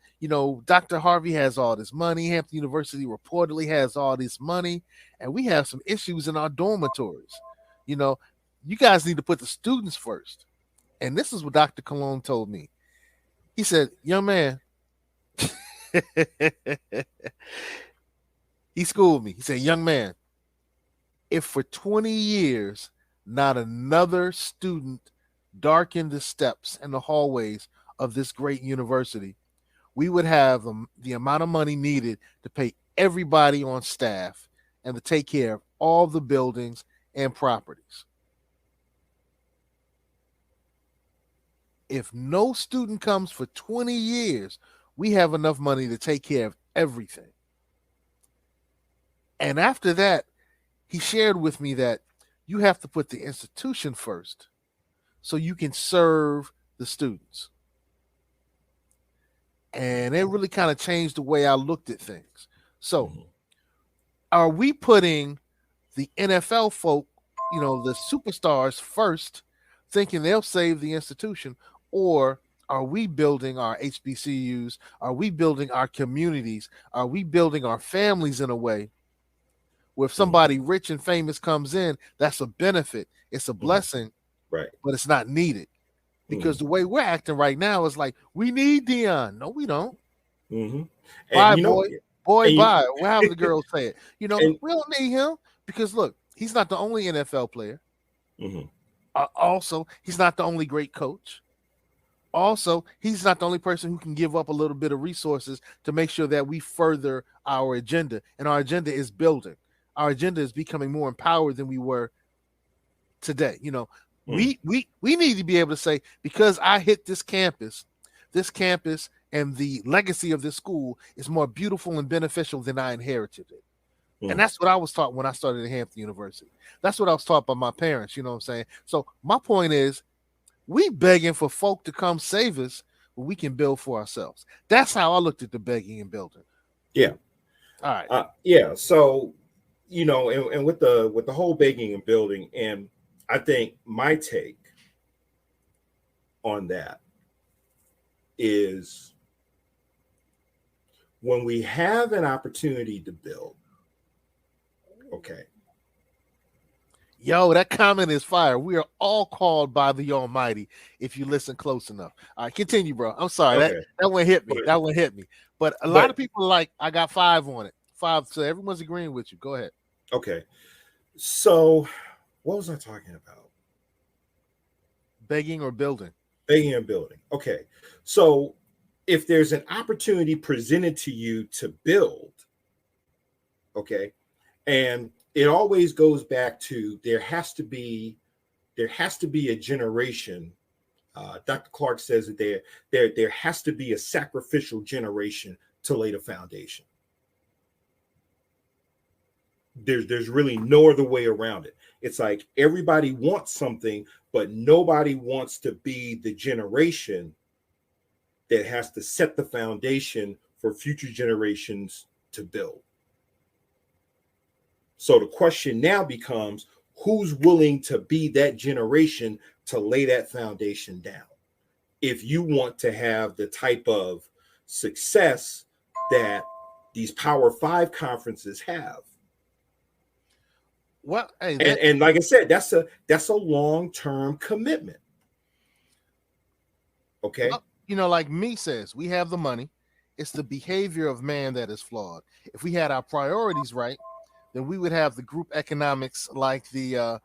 Dr. Harvey has all this money. Hampton University reportedly has all this money, and we have some issues in our dormitories. You guys need to put the students first. And this is what Dr. Cologne told me. He said, young man, he schooled me. He said, young man, if for 20 years not another student darkened the steps and the hallways of this great university, we would have the amount of money needed to pay everybody on staff and to take care of all the buildings and properties. If no student comes for 20 years, we have enough money to take care of everything. And after that, he shared with me that you have to put the institution first so you can serve the students. And it really kind of changed the way I looked at things. So are we putting the NFL folk, the superstars first, thinking they'll save the institution? Or are we building our HBCUs? Are we building our communities? Are we building our families in a way where if somebody rich and famous comes in, that's a benefit. It's a blessing, right? But it's not needed. Because the way we're acting right now is like, we need Deion. No, we don't. Bye, boy, bye. We'll have the girls say it. We don't need him because, look, he's not the only NFL player. Also, he's not the only great coach. Also, he's not the only person who can give up a little bit of resources to make sure that we further our agenda. And our agenda is building. Our agenda is becoming more empowered than we were today. We need to be able to say, because I hit this campus and the legacy of this school is more beautiful and beneficial than I inherited it. And that's what I was taught when I started at Hampton University. That's what I was taught by my parents. You know what I'm saying? So my point is, we begging for folk to come save us when we can build for ourselves. That's how I looked at the begging and building. Yeah. All right. Yeah. So, and with the whole begging and building, and I think my take on that is when we have an opportunity to build, okay. Yo, that comment is fire. We are all called by the Almighty if you listen close enough. All right, continue, bro. I'm sorry. Okay. That one hit me. That one hit me. But a lot of people are like, I got 5 on it. 5. So everyone's agreeing with you. Go ahead. Okay. So what was I talking about? Begging or building? Begging and building. Okay. So if there's an opportunity presented to you to build, okay, and it always goes back to there has to be a generation. Dr. Clark says that there has to be a sacrificial generation to lay the foundation. There's really no other way around it. It's like everybody wants something, but nobody wants to be the generation that has to set the foundation for future generations to build. So the question now becomes, who's willing to be that generation to lay that foundation down? If you want to have the type of success that these Power 5 conferences have. Well, hey, and like I said, that's a long-term commitment. Okay. Well, you know, like me says, we have the money. It's the behavior of man that is flawed. If we had our priorities right, then we would have the group economics like I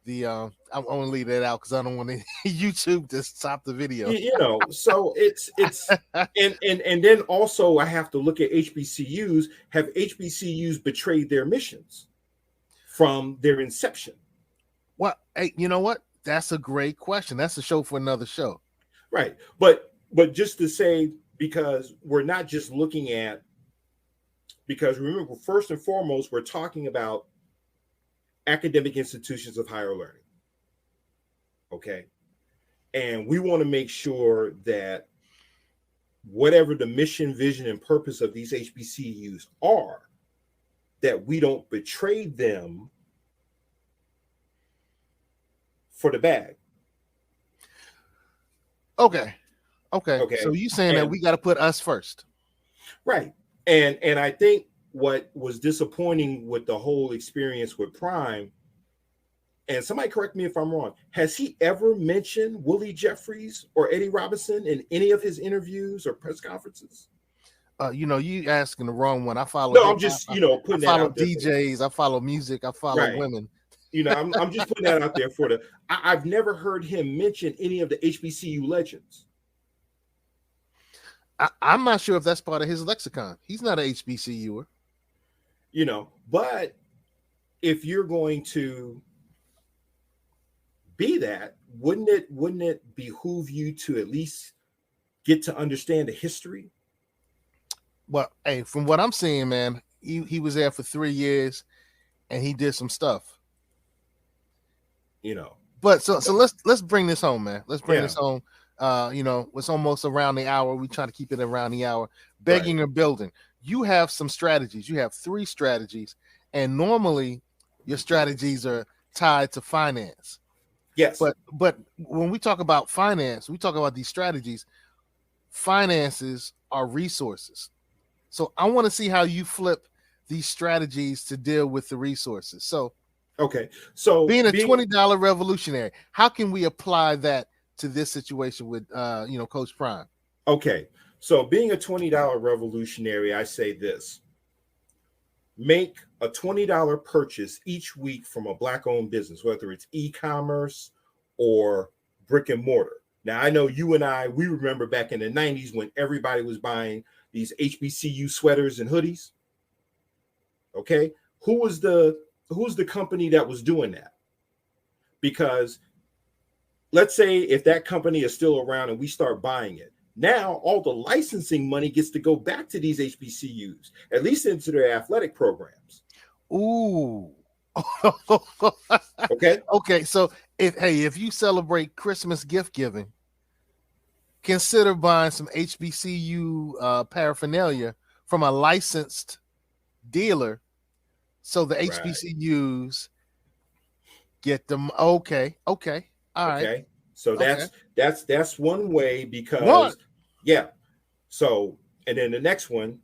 want to leave that out because I don't want to YouTube to stop the video. You know, so it's and then also I have to look at HBCUs. Have HBCUs betrayed their missions from their inception? Well, hey, you know what? That's a great question. That's a show for another show. Right. But just to say, because we're not just looking at, because remember, first and foremost, we're talking about academic institutions of higher learning. Okay. And we want to make sure that whatever the mission, vision, and purpose of these HBCUs are, that we don't betray them for the bag. Okay. So you saying that we got to put us first. Right. And I think what was disappointing with the whole experience with Prime, and somebody correct me if I'm wrong, has he ever mentioned Willie Jeffries or Eddie Robinson in any of his interviews or press conferences? You know, you asking the wrong one. I follow. No, I'm just, putting I follow that out there. DJs. I follow music. I follow women. I'm just putting that out there for I've never heard him mention any of the HBCU legends. I'm not sure if that's part of his lexicon. He's not an HBCUer. But if you're going to be that, wouldn't it behoove you to at least get to understand the history? Well, hey, from what I'm seeing, man, he was there for 3 years and he did some stuff. But so let's bring this home, man. Let's bring this home. It's almost around the hour. We try to keep it around the hour. Begging or building. You have some strategies. You have 3 strategies, and normally your strategies are tied to finance. Yes. But when we talk about finance, we talk about these strategies. Finances are resources. So I want to see how you flip these strategies to deal with the resources. So okay. So being a $20 revolutionary, how can we apply that to this situation with Coach Prime? Okay. So being a $20 revolutionary, I say this: make a $20 purchase each week from a Black-owned business, whether it's e-commerce or brick and mortar. Now, I know you and we remember back in the 90s when everybody was buying these HBCU sweaters and hoodies. Okay. Who's the company that was doing that? Because let's say if that company is still around and we start buying it, now all the licensing money gets to go back to these HBCUs, at least into their athletic programs. Ooh. Okay. Okay. So if you celebrate Christmas gift giving, consider buying some HBCU paraphernalia from a licensed dealer, so the HBCUs get them. Okay. All right. So Okay. that's one way One. because yeah. So and then the next one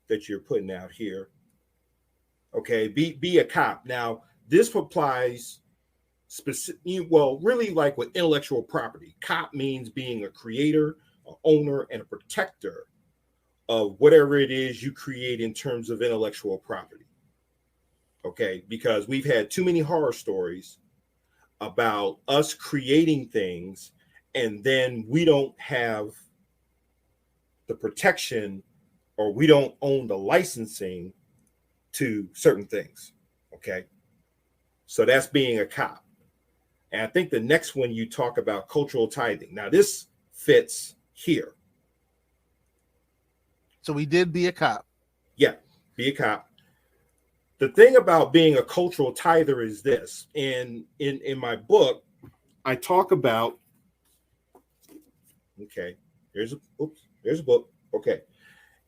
that you're putting out here, okay, be a cop. Now this applies specific, well, really like with intellectual property. Cop means being a creator, an owner, and a protector of whatever it is you create in terms of intellectual property. Okay, because we've had too many horror stories about us creating things and then we don't have the protection or we don't own the licensing to certain things. Okay, so that's being a cop. And I think the next one you talk about cultural tithing. Now this fits here. So we did be a cop. Yeah, be a cop. The thing about being a cultural tither is this. In my book, I talk about, okay, there's a book. Okay.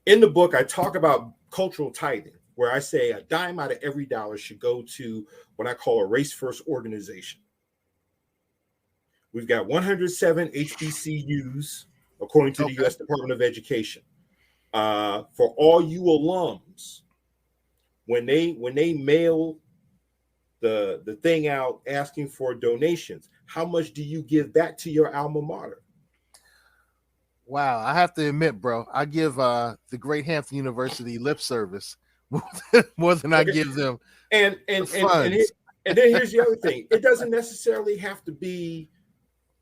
In the book, I talk about cultural tithing, where I say a dime out of every dollar should go to what I call a race first organization. We've got 107 HBCUs, according to the U.S. Department of Education. For all you alums, when they mail the thing out asking for donations, how much do you give back to your alma mater? Wow, I have to admit, bro, I give the Great Hampton University lip service more than I give them. And then here's the other thing: it doesn't necessarily have to be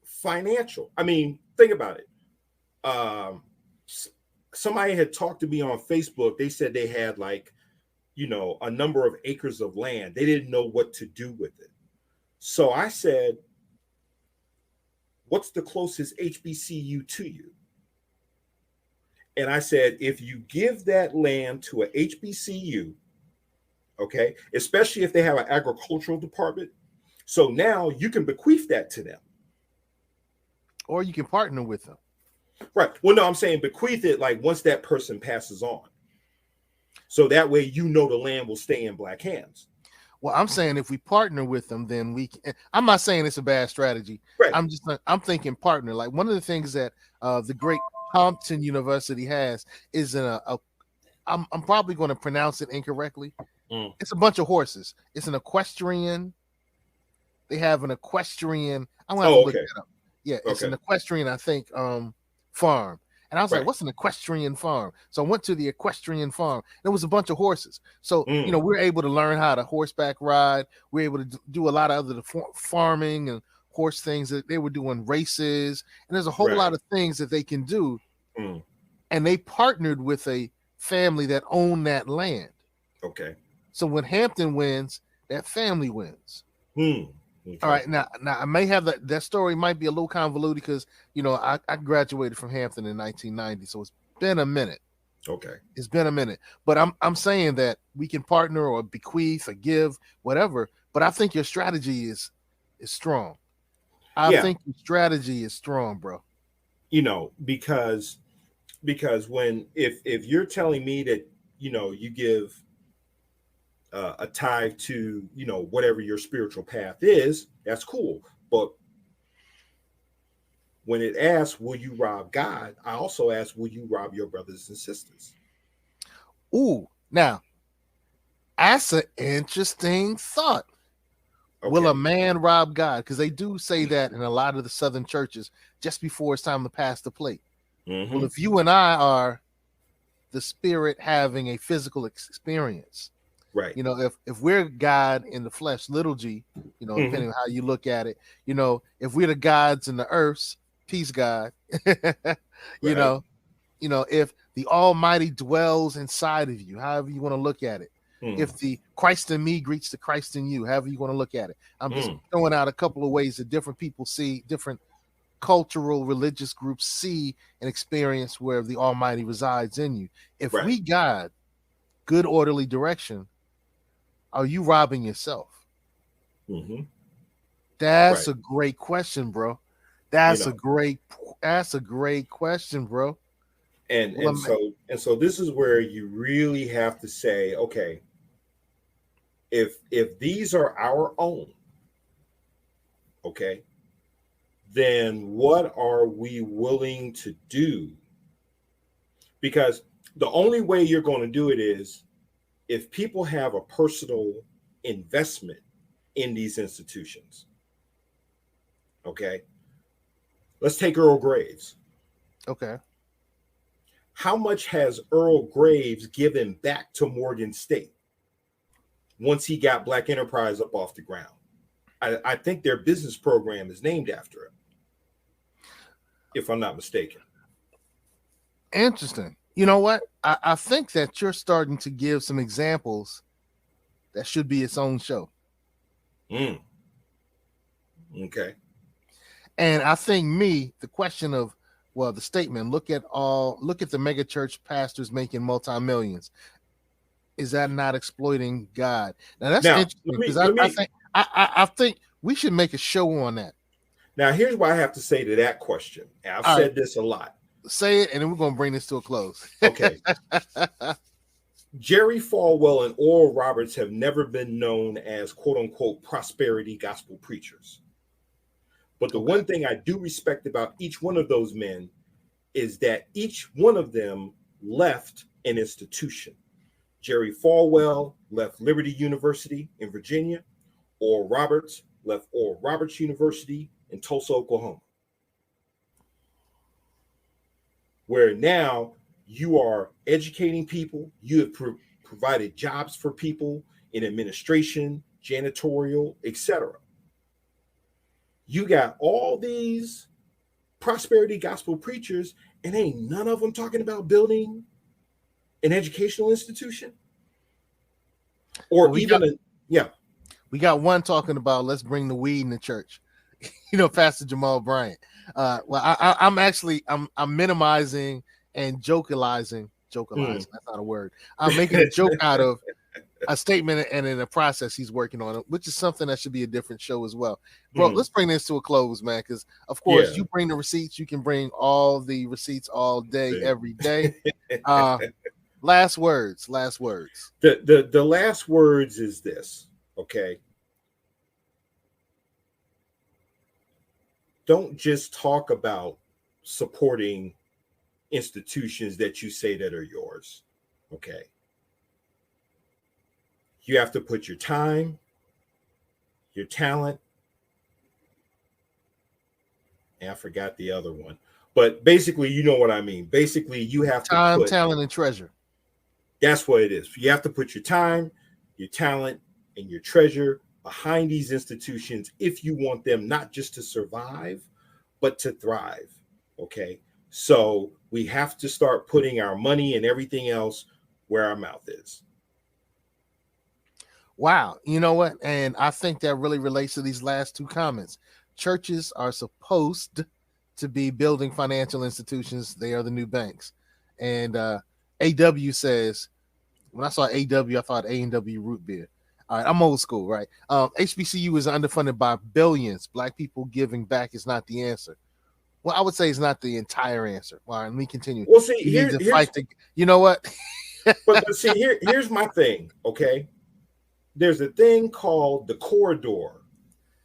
financial. I mean, think about it. Somebody had talked to me on Facebook. They said they had a number of acres of land. They didn't know what to do with it. So I said, what's the closest HBCU to you? And I said, if you give that land to a HBCU, okay, especially if they have an agricultural department, so now you can bequeath that to them. Or you can partner with them. Right. Well, no, I'm saying bequeath it like once that person passes on. So that way, the land will stay in Black hands. Well, I'm saying if we partner with them, then we can. I'm not saying it's a bad strategy. Right. I'm thinking partner. Like one of the things that the Great Hampton University has is I'm probably going to pronounce it incorrectly. It's a bunch of horses. It's an equestrian. They have an equestrian. I'm going to look it up. Yeah, it's an equestrian, I think, farm. And I was like, what's an equestrian farm? So I went to the equestrian farm. There was a bunch of horses. So, we're able to learn how to horseback ride. We're able to do a lot of other farming and horse things. That they were doing races. And there's a whole lot of things that they can do. And they partnered with a family that owned that land. Okay. So when Hampton wins, that family wins. Okay. All right. Now I may have that story might be a little convoluted because I graduated from Hampton in 1990, so it's been a minute. Okay. It's been a minute. But I'm saying that we can partner or bequeath or give, whatever. But I think your strategy is strong. I think your strategy is strong, bro. Because when if you're telling me that you give a tithe to whatever your spiritual path is, that's cool. But when it asks, will you rob God? I also ask, will you rob your brothers and sisters? Ooh, now that's an interesting thought. Okay. Will a man rob God? Because they do say that in a lot of the Southern churches just before it's time to pass the plate. Well, if you and I are the spirit having a physical experience, right? If we're God in the flesh, little g, depending on how you look at it, if we're the gods in the earths, peace God, if the Almighty dwells inside of you, however you want to look at it, if the Christ in me greets the Christ in you, however you want to look at it, I'm just throwing out a couple of ways that different people see, different cultural religious groups see and experience where the Almighty resides in you. If we God, good orderly direction, are you robbing yourself? That's a great question, bro. That's a great question, bro. And so this is where you really have to say, okay, if these are our own, okay, then what are we willing to do? Because the only way you're going to do it is if people have a personal investment in these institutions. Okay. Let's take Earl Graves. Okay. How much has Earl Graves given back to Morgan State once he got Black Enterprise up off the ground? I think their business program is named after him, if I'm not mistaken. Interesting. You know what? I think that you're starting to give some examples that should be its own show. Okay. And I think the question of, well, the statement, look at the mega church pastors making multi-millions. Is that not exploiting God? Now that's interesting, because I think we should make a show on that. Now, here's what I have to say to that question. I've said this a lot. Say it, and then we're going to bring this to a close. Okay. Jerry Falwell and Oral Roberts have never been known as quote unquote prosperity gospel preachers. But the one thing I do respect about each one of those men is that each one of them left an institution. Jerry Falwell left Liberty University in Virginia. Oral Roberts left Oral Roberts University in Tulsa, Oklahoma. Where now you are educating people, you have provided jobs for people in administration, janitorial, etc. You got all these prosperity gospel preachers, and ain't none of them talking about building an educational institution, or we got one talking about let's bring the weed in the church. Pastor Jamal Bryant. I'm minimizing and jokalizing. That's not a word. I'm making a joke out of a statement and in a process he's working on it, which is something that should be a different show as well. Bro, let's bring this to a close, man, because of course you bring the receipts. You can bring all the receipts all day, every day. Last words. The last words is this, okay? Don't just talk about supporting institutions that you say that are yours, okay? You have to put your time, your talent, and I forgot the other one. But basically, you know what I mean. Basically, you have time, to put talent, and treasure. That's what it is. You have to put your time, your talent, and your treasure behind these institutions if you want them not just to survive, but to thrive. Okay. So we have to start putting our money and everything else where our mouth is. Wow. You know what? And I think that really relates to these last two comments. Churches are supposed to be building financial institutions. They are the new banks. And AW says, when I saw AW, I thought A&W root beer. All right, I'm old school, right? HBCU is underfunded by billions. Black people giving back is not the answer. Well, I would say it's not the entire answer. All right, let me continue. Well, see, you know what? but see, here's my thing, okay? There's a thing called the corridor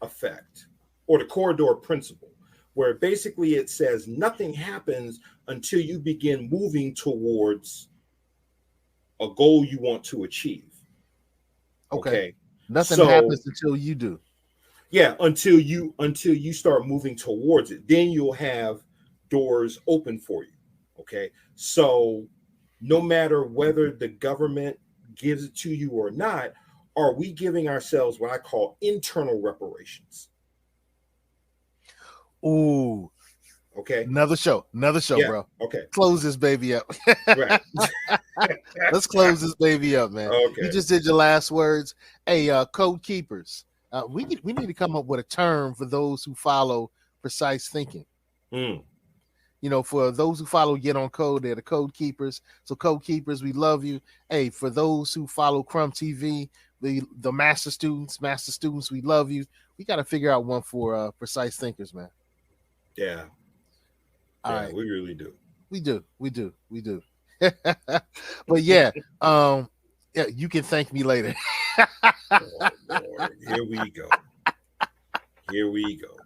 effect or the corridor principle, where basically it says nothing happens until you begin moving towards a goal you want to achieve. Okay. Nothing happens until you do. Yeah, until you start moving towards it. Then you'll have doors open for you. Okay. So no matter whether the government gives it to you or not, are we giving ourselves what I call internal reparations? Ooh. Okay. Another show, bro. Okay. Close this baby up. Right. Let's close this baby up, man. Okay. You just did your last words. Hey, code keepers. We need to come up with a term for those who follow precise thinking. For those who follow Get on Code, they're the code keepers. So code keepers, we love you. Hey, for those who follow Crumb TV, the master students, we love you. We got to figure out one for precise thinkers, man. Yeah. All right. We really do. We do. But yeah, you can thank me later. Oh, Lord. Here we go.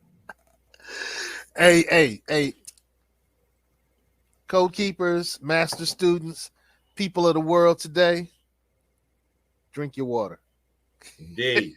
Hey. Code keepers, master students, people of the world today, drink your water. Indeed.